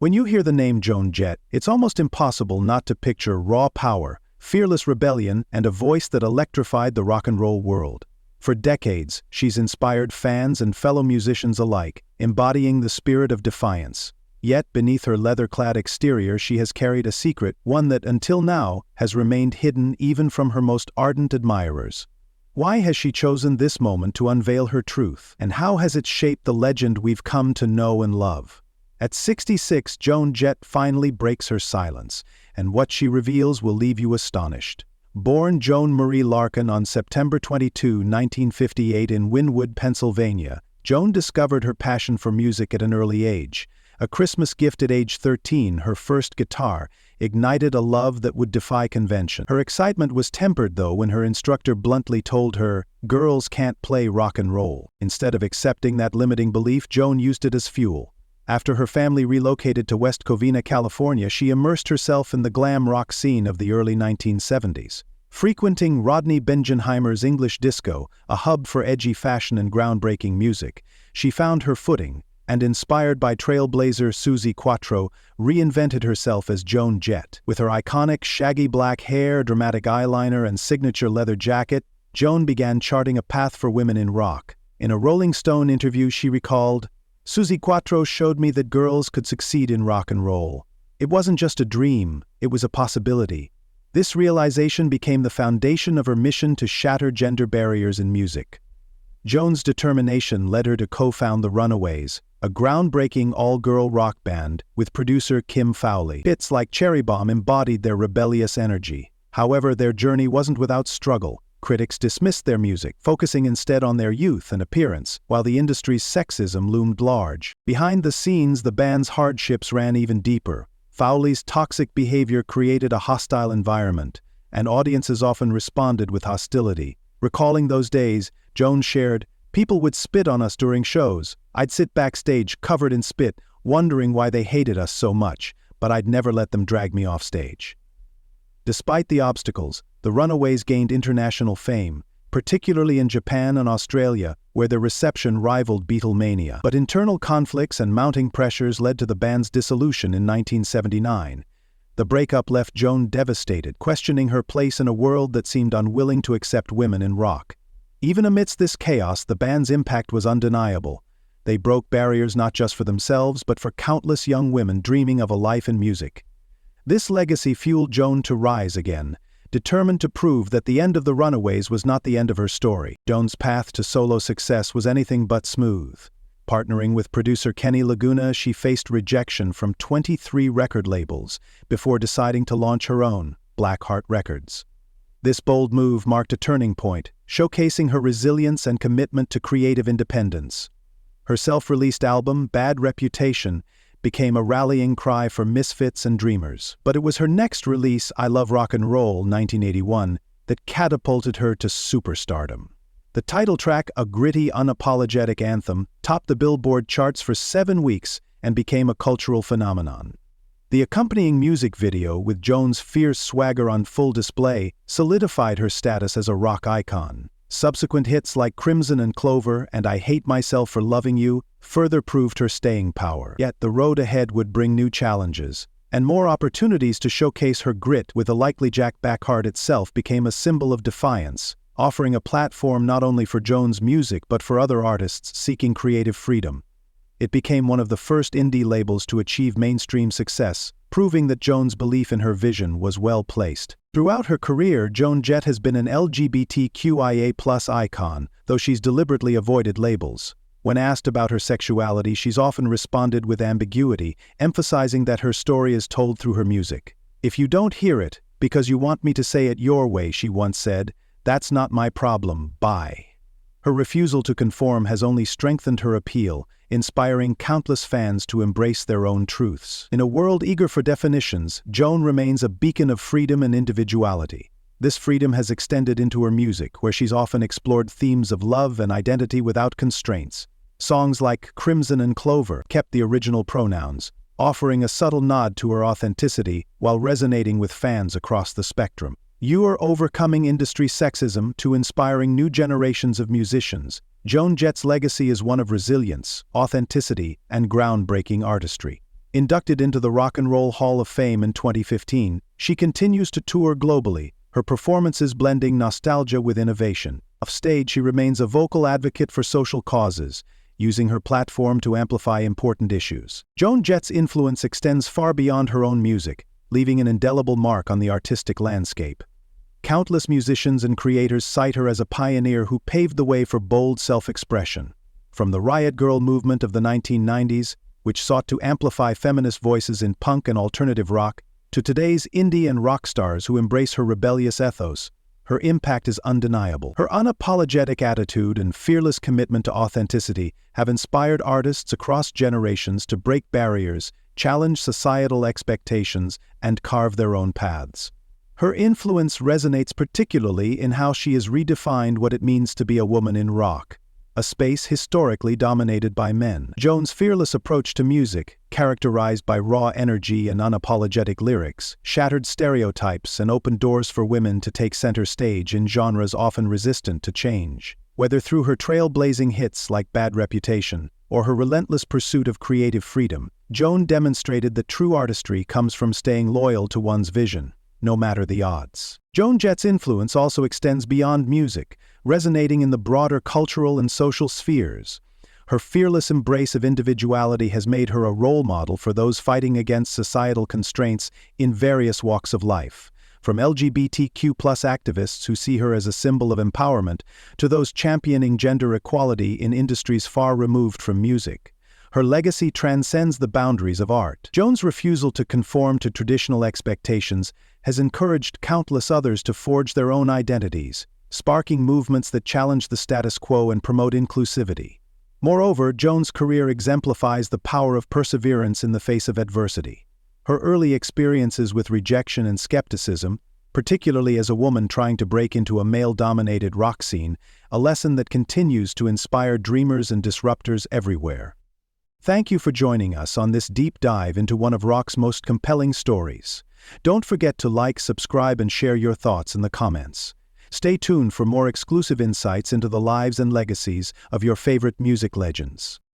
When you hear the name Joan Jett, it's almost impossible not to picture raw power, fearless rebellion, and a voice that electrified the rock and roll world. For decades, she's inspired fans and fellow musicians alike, embodying the spirit of defiance. Yet, beneath her leather-clad exterior, she has carried a secret, one that, until now, has remained hidden even from her most ardent admirers. Why has she chosen this moment to unveil her truth, and how has it shaped the legend we've come to know and love? At 66, Joan Jett finally breaks her silence, and what she reveals will leave you astonished. Born Joan Marie Larkin on September 22, 1958 in Wynwood, Pennsylvania, Joan discovered her passion for music at an early age. A Christmas gift at age 13, her first guitar, ignited a love that would defy convention. Her excitement was tempered, though, when her instructor bluntly told her, "Girls can't play rock and roll." Instead of accepting that limiting belief, Joan used it as fuel. After her family relocated to West Covina, California, she immersed herself in the glam rock scene of the early 1970s. Frequenting Rodney Bengenheimer's English disco, a hub for edgy fashion and groundbreaking music, she found her footing, and inspired by trailblazer Suzi Quatro, reinvented herself as Joan Jett. With her iconic shaggy black hair, dramatic eyeliner, and signature leather jacket, Joan began charting a path for women in rock. In a Rolling Stone interview, she recalled, "Suzi Quatro showed me that girls could succeed in rock and roll. It wasn't just a dream, it was a possibility." This realization became the foundation of her mission to shatter gender barriers in music. Joan's determination led her to co-found the Runaways, a groundbreaking all-girl rock band with producer Kim Fowley. Hits like Cherry Bomb embodied their rebellious energy. However, their journey wasn't without struggle. Critics dismissed their music, focusing instead on their youth and appearance, while the industry's sexism loomed large. Behind the scenes, the band's hardships ran even deeper. Fowley's toxic behavior created a hostile environment, and audiences often responded with hostility. Recalling those days, Joan shared, "People would spit on us during shows. I'd sit backstage covered in spit, wondering why they hated us so much, but I'd never let them drag me off stage." Despite the obstacles, the Runaways gained international fame, particularly in Japan and Australia, where their reception rivaled Beatlemania. But internal conflicts and mounting pressures led to the band's dissolution in 1979. The breakup left Joan devastated, questioning her place in a world that seemed unwilling to accept women in rock. Even amidst this chaos, the band's impact was undeniable. They broke barriers not just for themselves, but for countless young women dreaming of a life in music. This legacy fueled Joan to rise again, determined to prove that the end of the Runaways was not the end of her story. Joan's path to solo success was anything but smooth. Partnering with producer Kenny Laguna, she faced rejection from 23 record labels before deciding to launch her own, Blackheart Records. This bold move marked a turning point, showcasing her resilience and commitment to creative independence. Her self-released album, Bad Reputation, became a rallying cry for misfits and dreamers. But it was her next release, I Love Rock and Roll, 1981, that catapulted her to superstardom. The title track, a gritty, unapologetic anthem, topped the Billboard charts for 7 weeks and became a cultural phenomenon. The accompanying music video, with Joan's fierce swagger on full display, solidified her status as a rock icon. Subsequent hits like Crimson and Clover and I Hate Myself for Loving You further proved her staying power. Yet the road ahead would bring new challenges, and more opportunities to showcase her grit. With the likely Jack Blackheart itself became a symbol of defiance, offering a platform not only for Joan's music but for other artists seeking creative freedom. It became one of the first indie labels to achieve mainstream success, proving that Joan's belief in her vision was well placed. Throughout her career, Joan Jett has been an LGBTQIA+ icon, though she's deliberately avoided labels. When asked about her sexuality, she's often responded with ambiguity, emphasizing that her story is told through her music. "If you don't hear it, because you want me to say it your way," she once said, "that's not my problem, bye." Her refusal to conform has only strengthened her appeal, inspiring countless fans to embrace their own truths. In a world eager for definitions, Joan remains a beacon of freedom and individuality. This freedom has extended into her music, where she's often explored themes of love and identity without constraints. Songs like Crimson and Clover kept the original pronouns, offering a subtle nod to her authenticity while resonating with fans across the spectrum. You are overcoming industry sexism to inspiring new generations of musicians. Joan Jett's legacy is one of resilience, authenticity, and groundbreaking artistry. Inducted into the Rock and Roll Hall of Fame in 2015, she continues to tour globally, her performances blending nostalgia with innovation. Off stage, she remains a vocal advocate for social causes, using her platform to amplify important issues. Joan Jett's influence extends far beyond her own music, leaving an indelible mark on the artistic landscape. Countless musicians and creators cite her as a pioneer who paved the way for bold self-expression. From the Riot Grrrl movement of the 1990s, which sought to amplify feminist voices in punk and alternative rock, to today's indie and rock stars who embrace her rebellious ethos, her impact is undeniable. Her unapologetic attitude and fearless commitment to authenticity have inspired artists across generations to break barriers, challenge societal expectations, and carve their own paths. Her influence resonates particularly in how she has redefined what it means to be a woman in rock, a space historically dominated by men. Joan's fearless approach to music, characterized by raw energy and unapologetic lyrics, shattered stereotypes and opened doors for women to take center stage in genres often resistant to change. Whether through her trailblazing hits like Bad Reputation or her relentless pursuit of creative freedom, Joan demonstrated that true artistry comes from staying loyal to one's vision, no matter the odds. Joan Jett's influence also extends beyond music, resonating in the broader cultural and social spheres. Her fearless embrace of individuality has made her a role model for those fighting against societal constraints in various walks of life, from LGBTQ+ activists who see her as a symbol of empowerment to those championing gender equality in industries far removed from music. Her legacy transcends the boundaries of art. Joan's refusal to conform to traditional expectations has encouraged countless others to forge their own identities, sparking movements that challenge the status quo and promote inclusivity. Moreover, Joan's career exemplifies the power of perseverance in the face of adversity. Her early experiences with rejection and skepticism, particularly as a woman trying to break into a male-dominated rock scene, a lesson that continues to inspire dreamers and disruptors everywhere. Thank you for joining us on this deep dive into one of rock's most compelling stories. Don't forget to like, subscribe, and share your thoughts in the comments. Stay tuned for more exclusive insights into the lives and legacies of your favorite music legends.